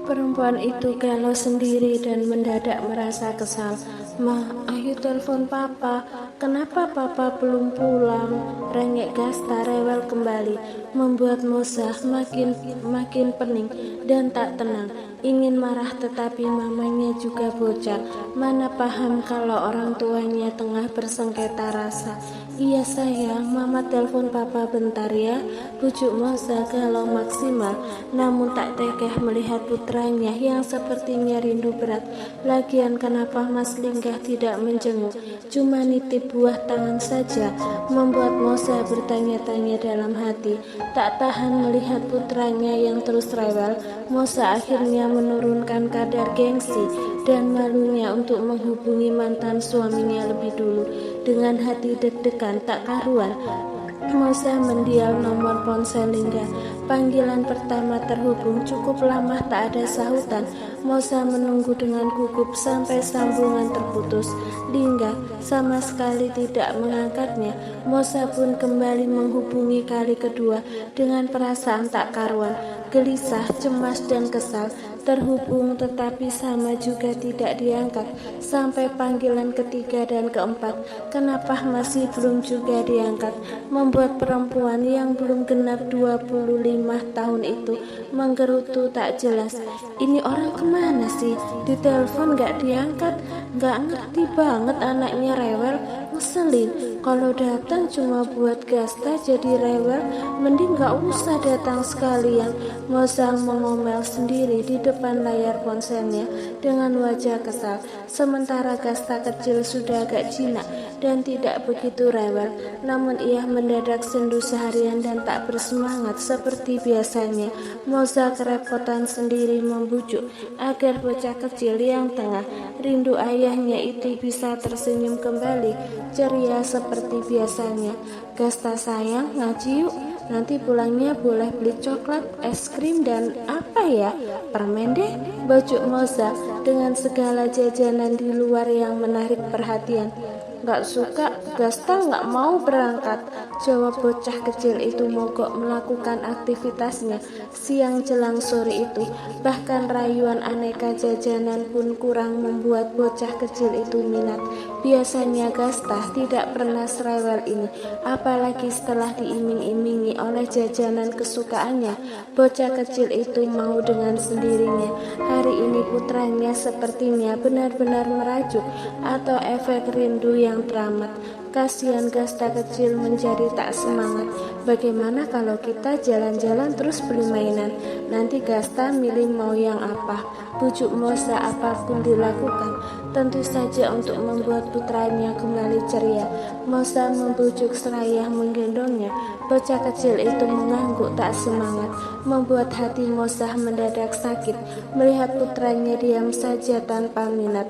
Perempuan itu galau sendiri dan mendadak merasa kesal. "Ma, ayo telepon papa. Kenapa papa belum pulang?" Rengek Gasta rewel kembali, membuat Moza makin pening dan tak tenang. Ingin marah tetapi mamanya juga bocah. Mana paham kalau orang tuanya tengah bersengketa rasa. "Iya sayang, mama telepon papa bentar ya," bujuk Moza galau maksimal, namun tak tega melihat putranya yang sepertinya rindu berat. Lagian kenapa Mas Linggah tidak menjenguk, cuma nitip buah tangan saja, membuat Moza bertanya-tanya dalam hati. Tak tahan melihat putranya yang terus rewel, Moza akhirnya menurunkan kadar gengsi dan malunya untuk menghubungi mantan suaminya lebih dulu. Dengan hati deg-degan tak karuan, Moza mendial nomor ponsel Lingga. Panggilan pertama terhubung, cukup lama tak ada sahutan. Moza menunggu dengan gugup sampai sambungan terputus. Lingga sama sekali tidak mengangkatnya. Moza pun kembali menghubungi kali kedua dengan perasaan tak karuan, gelisah, cemas dan kesal. Terhubung tetapi sama juga tidak diangkat. Sampai panggilan ketiga dan keempat, kenapa masih belum juga diangkat, membuat perempuan yang belum genap 25 tahun itu menggerutu tak jelas. Ini orang kemana sih? Ditelepon gak diangkat. Gak ngerti banget anaknya rewel. Ngeselin, kalau datang cuma buat Gasta jadi rewel, mending gak usah datang sekalian. Moza mengomel sendiri di depan layar ponselnya dengan wajah kesal. Sementara Gasta kecil sudah agak jinak dan tidak begitu rewel, namun ia mendadak sendu seharian dan tak bersemangat seperti biasanya. Moza kerepotan sendiri membujuk agar bocah kecil yang tengah rindu ayahnya itu bisa tersenyum kembali, ceria seperti biasanya. "Gasta sayang, ngaji yuk. Nanti pulangnya boleh beli coklat, es krim, dan apa ya? Permen deh," bujuk Moza dengan segala jajanan di luar yang menarik perhatian. "Gak suka, Gasta gak mau berangkat," jawab bocah kecil itu mogok melakukan aktivitasnya siang jelang sore itu. Bahkan rayuan aneka jajanan pun kurang membuat bocah kecil itu minat. Biasanya Gasta tidak pernah serewel ini, apalagi setelah diiming-imingi oleh jajanan kesukaannya. Bocah kecil itu mau dengan sendirinya. Hari ini putranya sepertinya benar-benar merajuk atau efek rindu yang teramat. Kasihan Gasta kecil menjadi tak semangat. "Bagaimana kalau kita jalan-jalan terus beli mainan? Nanti Gasta milih mau yang apa," bujuk Moza. Apapun dilakukan tentu saja untuk membuat putranya kembali ceria. Moza membujuk seraya menggendongnya. Bocah kecil itu mengangguk tak semangat, membuat hati Moza mendadak sakit melihat putranya diam saja tanpa minat,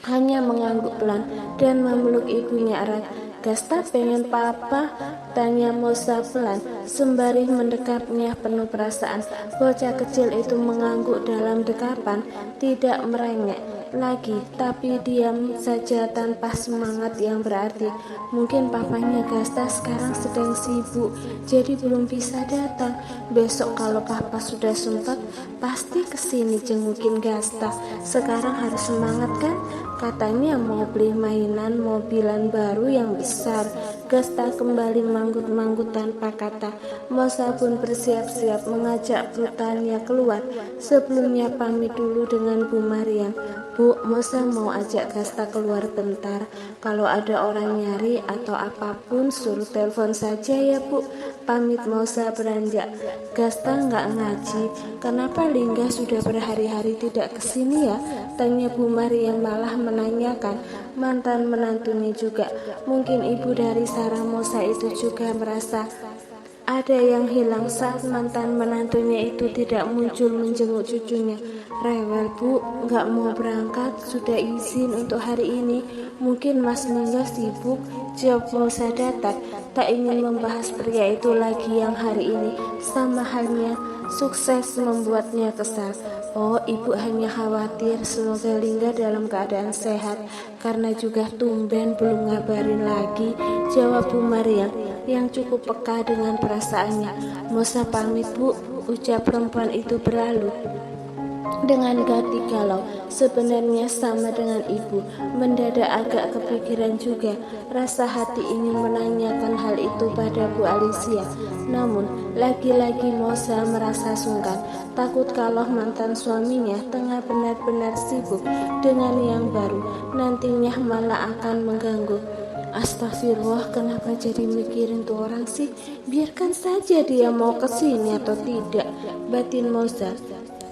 hanya mengangguk pelan dan memeluk ibunya erat. "Gasta pengen papa?" tanya Moza pelan sembari mendekapnya penuh perasaan. Bocah kecil itu mengangguk dalam dekapan, tidak merengek lagi, tapi diam saja tanpa semangat yang berarti. Mungkin papanya Gasta sekarang sedang sibuk, jadi belum bisa datang. Besok kalau papa sudah sempat, pasti kesini jengukin Gasta. Sekarang harus semangat kan? Katanya mau beli mainan mobilan baru yang besar. Gasta kembali manggut-manggut tanpa kata. Moza pun bersiap-siap mengajak putranya keluar. Sebelumnya pamit dulu dengan Bu Mariam. "Bu, Moza mau ajak Gasta keluar bentar. Kalau ada orang nyari atau apapun suruh telepon saja ya Bu," pamit Moza beranjak. "Gasta nggak ngaji. Kenapa Lingga sudah berhari-hari tidak kesini ya?" tanya Bu Mariam malah menanyakan mantan menantunya juga. Mungkin ibu dari Sarah Moza itu juga merasa ada yang hilang saat mantan menantunya itu tidak muncul menjenguk cucunya. "Rewel Bu, nggak mau berangkat, sudah izin untuk hari ini. Mungkin Mas Lingga sibuk," jawab Moza datar, tak ingin membahas pria itu lagi yang hari ini sama halnya sukses membuatnya kesal. "Oh, ibu hanya khawatir semoga Lingga dalam keadaan sehat, karena juga tumben belum ngabarin lagi," jawab Bu Mariam yang cukup peka dengan perasaannya. "Moza pamit Bu," ucap perempuan itu berlalu. dengan hati galau, sebenarnya sama dengan ibu. Mendadak agak kepikiran juga. Rasa hati ingin menanyakan hal itu pada Bu Alicia. Namun, lagi-lagi Moza merasa sungkan. Takut kalau mantan suaminya tengah benar-benar sibuk dengan yang baru, nantinya malah akan mengganggu. Astagfirullah, kenapa jadi mikirin tuh orang sih? Biarkan saja dia mau kesini atau tidak.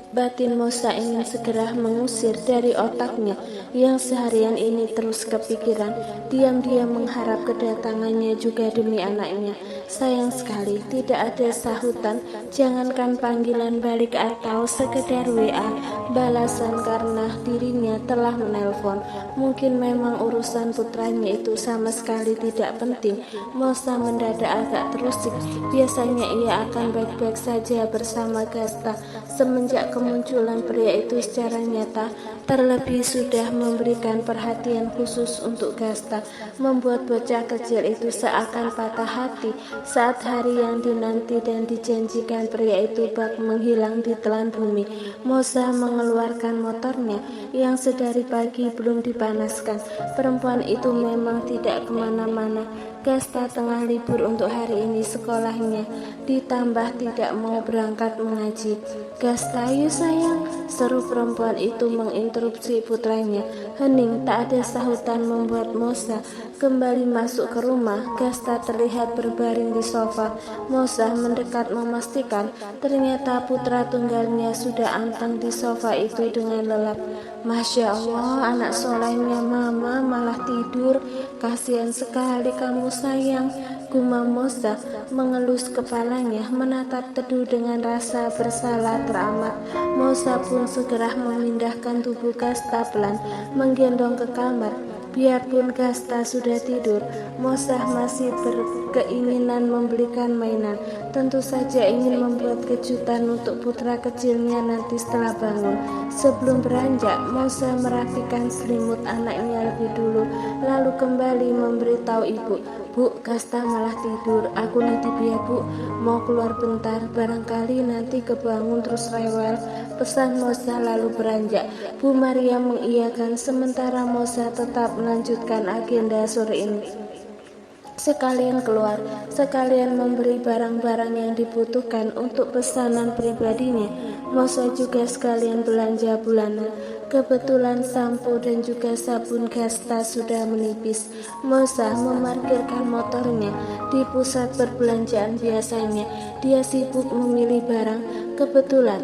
Batin Moza ingin segera mengusir dari otaknya yang seharian ini terus kepikiran. Diam-diam mengharap kedatangannya juga demi anaknya. Sayang sekali tidak ada sahutan, jangankan panggilan balik atau sekedar WA balasan karena dirinya telah menelpon. Mungkin memang urusan putranya itu sama sekali tidak penting. Moza mendadak agak terusik. Biasanya ia akan baik-baik saja bersama Gasta. Semenjak kemunculan pria itu secara nyata, terlebih sudah memberikan perhatian khusus untuk Gasta, membuat bocah kecil itu seakan patah hati saat hari yang dinanti dan dijanjikan pria itu bak menghilang di telan bumi. Moza mengeluarkan motornya yang sedari pagi belum dipanaskan. Perempuan itu memang tidak kemana-mana. Gasta tengah libur untuk hari ini sekolahnya, ditambah tidak mau berangkat mengaji. Gasta, ayo sayang, seru perempuan itu menginterupsi putranya. Hening, tak ada sahutan membuat Moza kembali masuk ke rumah. Gasta terlihat berbaring di sofa. Moza mendekat memastikan ternyata putra tunggalnya sudah anteng di sofa itu dengan lelap. Masya Allah, anak solehnya mama malah tidur. Kasihan sekali kamu sayang, gumam Moza mengelus kepalanya, menatap teduh dengan rasa bersalah teramat. Moza pun segera memindahkan tubuh Gasta pelan, menggendong ke kamar. Biarpun Gasta sudah tidur, Moza masih berkeinginan membelikan mainan. Tentu saja ingin membuat kejutan untuk putra kecilnya nanti setelah bangun. Sebelum beranjak, Moza merapikan selimut anaknya lebih dulu, lalu kembali memberitahu ibu. Bu, Gasta malah tidur. Aku nitip ya bu, mau keluar bentar, barangkali nanti kebangun terus rewel, pesan Moza lalu beranjak. Bu Maria mengiyakan sementara Moza tetap melanjutkan agenda sore ini. Sekalian keluar, sekalian memberi barang-barang yang dibutuhkan untuk pesanan pribadinya. Moza juga sekalian belanja bulanan. Kebetulan sampo dan juga sabun Gasta sudah menipis. Moza memarkirkan motornya di pusat perbelanjaan biasanya. Dia sibuk memilih barang. Kebetulan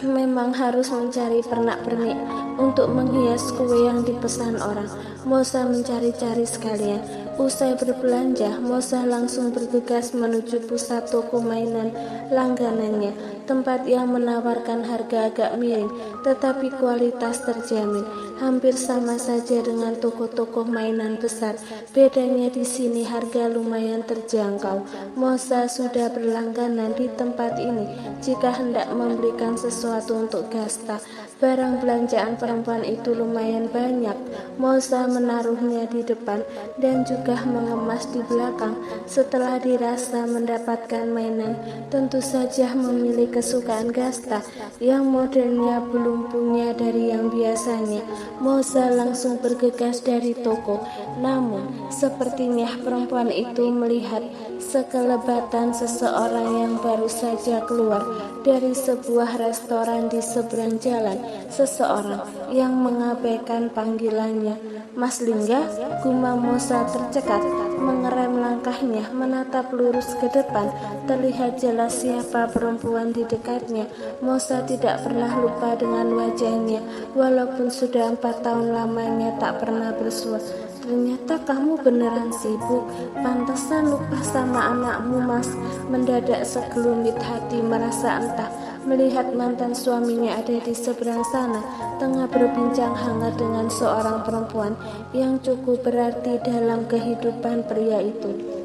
memang harus mencari pernak-pernik untuk menghias kue yang dipesan orang. Moza mencari-cari sekalian. Usai berbelanja, Moza langsung bergegas menuju pusat toko mainan langganannya, tempat yang menawarkan harga agak miring, tetapi kualitas terjamin. Hampir sama saja dengan toko-toko mainan besar. Bedanya di sini harga lumayan terjangkau. Moza sudah berlangganan di tempat ini jika hendak membelikan sesuatu untuk Gasta. Barang belanjaan perempuan itu lumayan banyak. Moza menaruhnya di depan dan juga mengemas di belakang. Setelah dirasa mendapatkan mainan, tentu saja memilih kesukaan Gasta yang modelnya belum punya dari yang biasanya. Moza langsung bergegas dari toko. Namun, sepertinya perempuan itu melihat sekelebatan seseorang yang baru saja keluar dari sebuah restoran di seberang jalan. Seseorang yang mengabaikan panggilannya. Mas Lingga, gumam Moza tercekat, mengerem langkahnya, menatap lurus ke depan. Terlihat jelas siapa perempuan di dekatnya. Moza tidak pernah lupa dengan wajahnya, walaupun sudah 4 tahun lamanya tak pernah bersua. Ternyata kamu beneran sibuk, pantesan lupa sama anakmu mas. Mendadak segelumit hati merasa entah, melihat mantan suaminya ada di seberang sana, tengah berbincang hangat dengan seorang perempuan yang cukup berarti dalam kehidupan pria itu.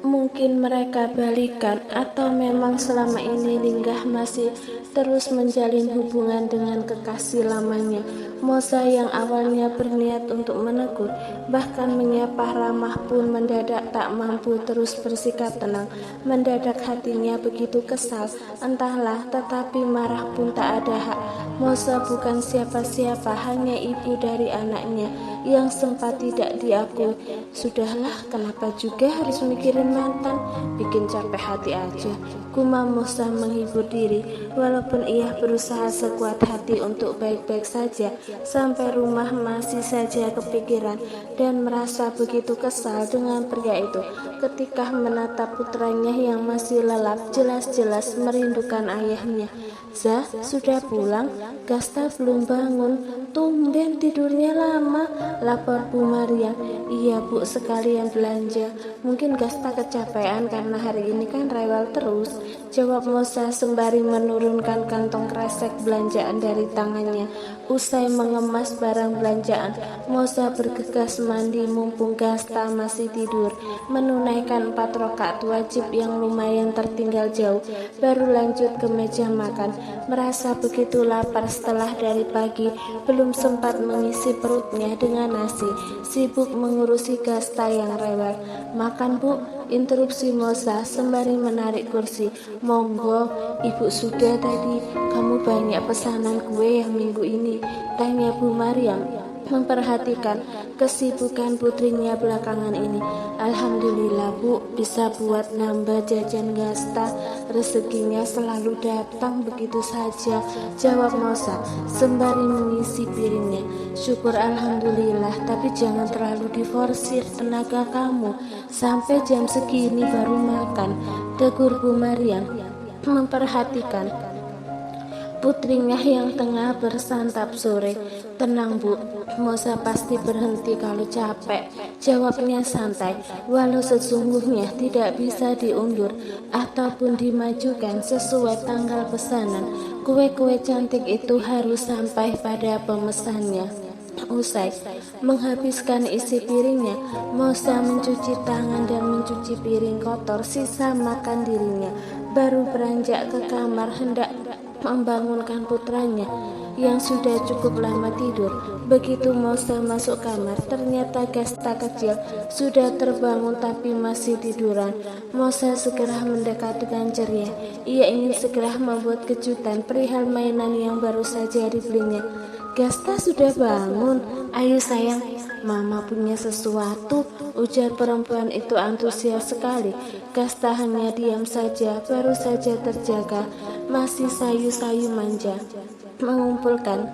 Mungkin mereka balikan, atau memang selama ini Linggah masih terus menjalin hubungan dengan kekasih lamanya. Mosa yang awalnya berniat untuk menegur, bahkan menyapa ramah pun mendadak tak mampu terus bersikap tenang. Mendadak hatinya begitu kesal, entahlah, tetapi marah pun tak ada hak. Mosa bukan siapa-siapa, hanya ibu dari anaknya yang sempat tidak diakui. Sudahlah, kenapa juga harus mikirin mantan, bikin capek hati aja, gumam Mosa menghibur diri. Walaupun ia berusaha sekuat hati untuk baik-baik saja, sampai rumah masih saja kepikiran dan merasa begitu kesal dengan pria itu. Ketika menatap putranya yang masih lelap, jelas-jelas merindukan ayahnya. Zah, sudah pulang? Gasta belum bangun. Tumben tidurnya lama, lapor Bu Mariam. Iya Bu, sekalian belanja. Mungkin Gasta kecapean karena hari ini kan rewel terus, jawab Mosa sembari menurunkan kantong kresek belanjaan dari tangannya. Usai mengemas barang belanjaan, Mosa bergegas mandi mumpung Gasta masih tidur, menunaikan 4 rakaat wajib yang lumayan tertinggal jauh, baru lanjut ke meja makan. Merasa begitu lapar setelah dari pagi belum sempat mengisi perutnya dengan nasi, sibuk mengurusi Gasta yang rewel. Makan Bu, interupsi Mosa sembari menarik kursi. Monggo, Ibu sudah tadi. Kamu banyak pesanan kue yang minggu ini, tanya Bu Mariam memperhatikan kesibukan putrinya belakangan ini. Alhamdulillah Bu, bisa buat nambah jajan Gasta, rezekinya selalu datang begitu saja, jawab Mosa sembari mengisi piringnya. Syukur alhamdulillah, tapi jangan terlalu diforsir tenaga kamu, sampai jam segini baru makan, tegur Bu Mariam memperhatikan putrinya yang tengah bersantap sore. Tenang Bu, Mosa pasti berhenti kalau capek, jawabnya santai. Walau sesungguhnya tidak bisa diundur ataupun dimajukan sesuai tanggal pesanan, kue-kue cantik itu harus sampai pada pemesannya. Usai menghabiskan isi piringnya, Mosa mencuci tangan dan mencuci piring kotor sisa makan dirinya, baru beranjak ke kamar hendak membangunkan putranya yang sudah cukup lama tidur. Begitu Mosa masuk kamar, ternyata Gasta kecil sudah terbangun tapi masih tiduran. Mosa segera mendekat dengan ceria. Ia ingin segera membuat kejutan perihal mainan yang baru saja dibelinya. Gasta sudah bangun. Ayo sayang, Mama punya sesuatu, ujar perempuan itu antusias sekali. Gasta hanya diam saja, baru saja terjaga, masih sayu-sayu manja, mengumpulkan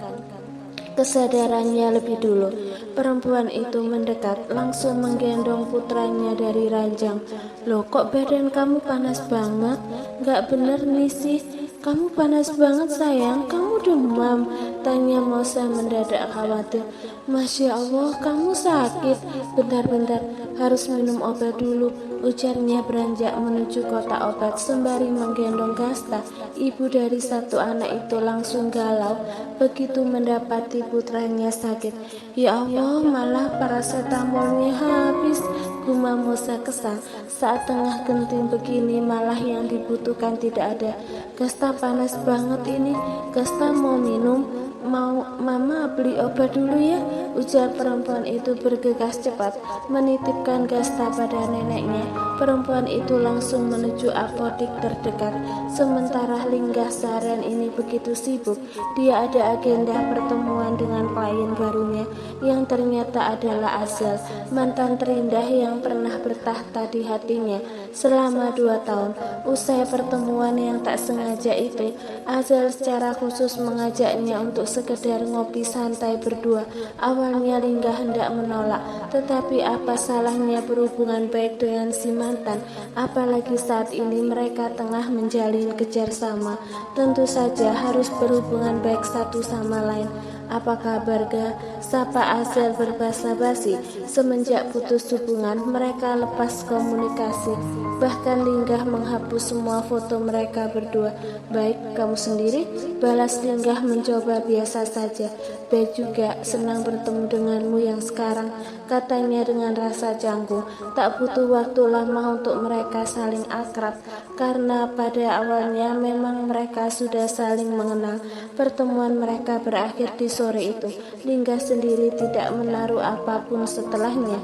kesadarannya lebih dulu. Perempuan itu mendekat, langsung menggendong putranya dari ranjang. Loh, kok badan kamu panas banget? Gak bener nih sih, kamu panas banget sayang, kamu demam, tanya Mosa mendadak khawatir. Masya Allah, kamu sakit. Bentar-bentar, harus minum obat dulu, ujarnya beranjak menuju kotak obat sembari menggendong Gasta. Ibu dari satu anak itu langsung galau begitu mendapati putranya sakit. Ya Allah, malah paracetamolnya habis, gumam Mosa kesal. Saat tengah genting begini malah yang dibutuhkan tidak ada. Gasta panas banget ini, Gasta mau minum? Mau Mama beli obat dulu ya, ujar perempuan itu bergegas cepat menitipkan Gasta pada neneknya. Perempuan itu langsung menuju apotik terdekat. Sementara Linggah seharian ini begitu sibuk, dia ada agenda pertemuan dengan klien barunya yang ternyata adalah Azal, mantan terindah yang pernah bertahta di hatinya selama 2 tahun. Usai pertemuan yang tak sengaja itu, Azal secara khusus mengajaknya untuk sekedar ngopi santai berdua. Awalnya Linggah hendak menolak, tetapi apa salahnya berhubungan baik dengan si mantan, apalagi saat ini mereka tengah menjalin kerjasama. Tentu saja harus berhubungan baik satu sama lain. Apa kabar ga? Sapa Azel berbahasa basi. Semenjak putus hubungan, mereka lepas komunikasi. Bahkan Linggah menghapus semua foto mereka berdua. Baik, kamu sendiri? Balas Linggah mencoba biasa saja. Baik juga, senang bertemu denganmu yang sekarang, katanya dengan rasa canggung. Tak butuh waktu lama untuk mereka saling akrab, karena pada awalnya memang mereka sudah saling mengenal. Pertemuan mereka berakhir di sore itu. Linggah sendiri tidak menaruh apapun setelahnya.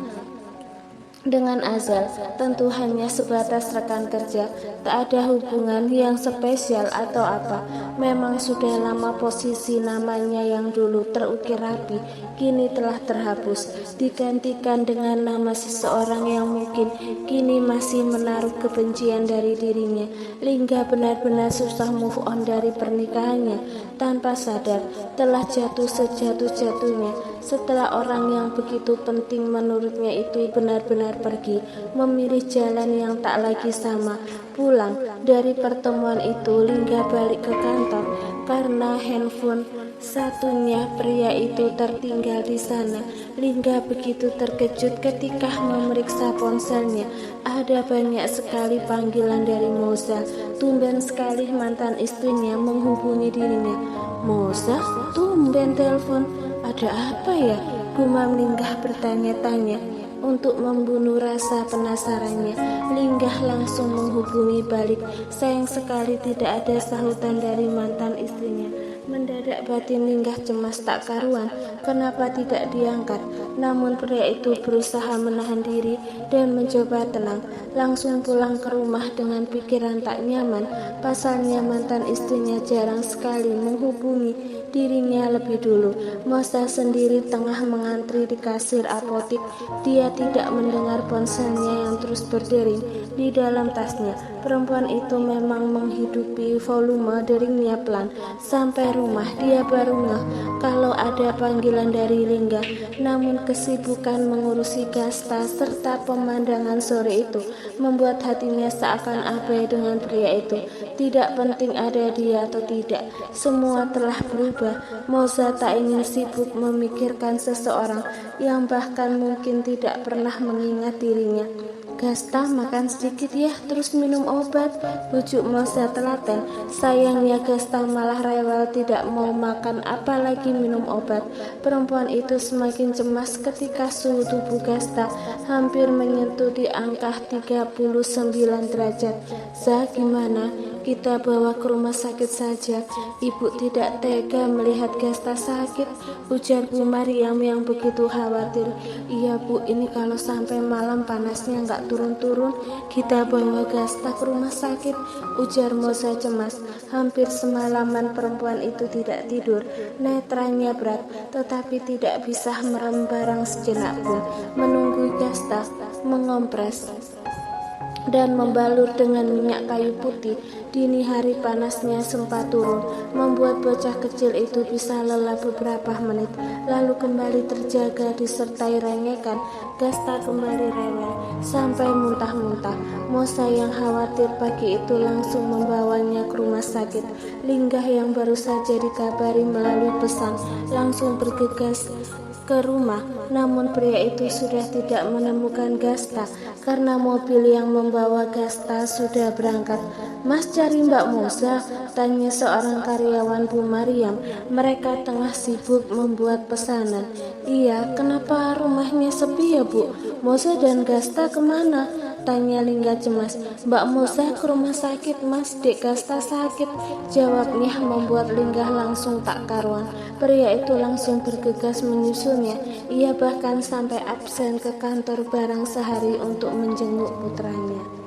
Dengan Azel, tentu hanya sebatas rekan kerja, tak ada hubungan yang spesial atau apa. Memang sudah lama posisi namanya yang dulu terukir rapi, kini telah terhapus, digantikan dengan nama seseorang yang mungkin kini masih menaruh kebencian dari dirinya. Linggah benar-benar susah move on dari pernikahannya. Tanpa sadar, telah jatuh sejatuh-jatuhnya setelah orang yang begitu penting menurutnya itu benar-benar pergi, memilih jalan yang tak lagi sama. Pulang dari pertemuan itu, Linggah balik ke kantor karena handphone satunya pria itu tertinggal di sana. Linggah begitu terkejut ketika memeriksa ponselnya. Ada banyak sekali panggilan dari Moza. Tumben sekali mantan istrinya menghubungi dirinya. Moza, tumben telepon. Ada apa ya? Gumam Linggah bertanya-tanya. Untuk membunuh rasa penasarannya, Linggah langsung menghubungi balik. Sayang sekali tidak ada sahutan dari mantan istrinya. Mendadak batin Linggah cemas tak karuan. Kenapa tidak diangkat? Namun pria itu berusaha menahan diri dan mencoba tenang. Langsung pulang ke rumah dengan pikiran tak nyaman. Pasalnya mantan istrinya jarang sekali menghubungi dirinya lebih dulu. Moza sendiri tengah mengantri di kasir apotik. Dia tidak mendengar ponselnya yang terus berdering di dalam tasnya. Perempuan itu memang menghidupi volume deringnya pelan. Sampai rumah dia baru ngeh kalau ada panggilan dari Linggah. Namun kesibukan mengurusi Gasta serta pemandangan sore itu membuat hatinya seakan abai dengan pria itu. Tidak penting ada dia atau tidak, semua telah berubah. Moza tak ingin sibuk memikirkan seseorang yang bahkan mungkin tidak pernah mengingat dirinya. Gasta, makan sedikit ya, terus minum obat, bujuk Moza telaten. Sayangnya Gasta malah rewel, tidak mau makan apalagi minum obat. Perempuan itu semakin cemas ketika suhu tubuh Gasta hampir menyentuh di angka 39 derajat. Za, gimana? Kita bawa ke rumah sakit saja. Ibu tidak tega melihat Gasta sakit, ujar Bu Mariam yang begitu khawatir. Iya Bu, ini kalau sampai malam panasnya nggak turun-turun, kita bawa Gasta ke rumah sakit, ujar Moza cemas. Hampir semalaman perempuan itu tidak tidur. Netranya berat, tetapi tidak bisa merem barang sejenak pun. Menunggu Gasta mengompres dan membalur dengan minyak kayu putih. Dini hari panasnya sempat turun, membuat bocah kecil itu bisa lelah beberapa menit, lalu kembali terjaga disertai rengekan. Gasta kembali rewel sampai muntah-muntah. Moza yang khawatir pagi itu langsung membawanya ke rumah sakit. Linggah yang baru saja dikabari melalui pesan langsung bergegas ke rumah, namun pria itu sudah tidak menemukan Gasta karena mobil yang membawa Gasta sudah berangkat. Mas cari Mbak Moza, tanya seorang karyawan Bu Mariam. Mereka tengah sibuk membuat pesanan. Iya, kenapa rumahnya sepi ya Bu? Moza dan Gasta kemana? Tanya Linggah cemas. Mbak Moza ke rumah sakit Mas, Dek Gasta sakit, jawabnya membuat Linggah langsung tak karuan. Pria itu langsung bergegas menyusulnya. Ia bahkan sampai absen ke kantor barang sehari untuk menjenguk putranya.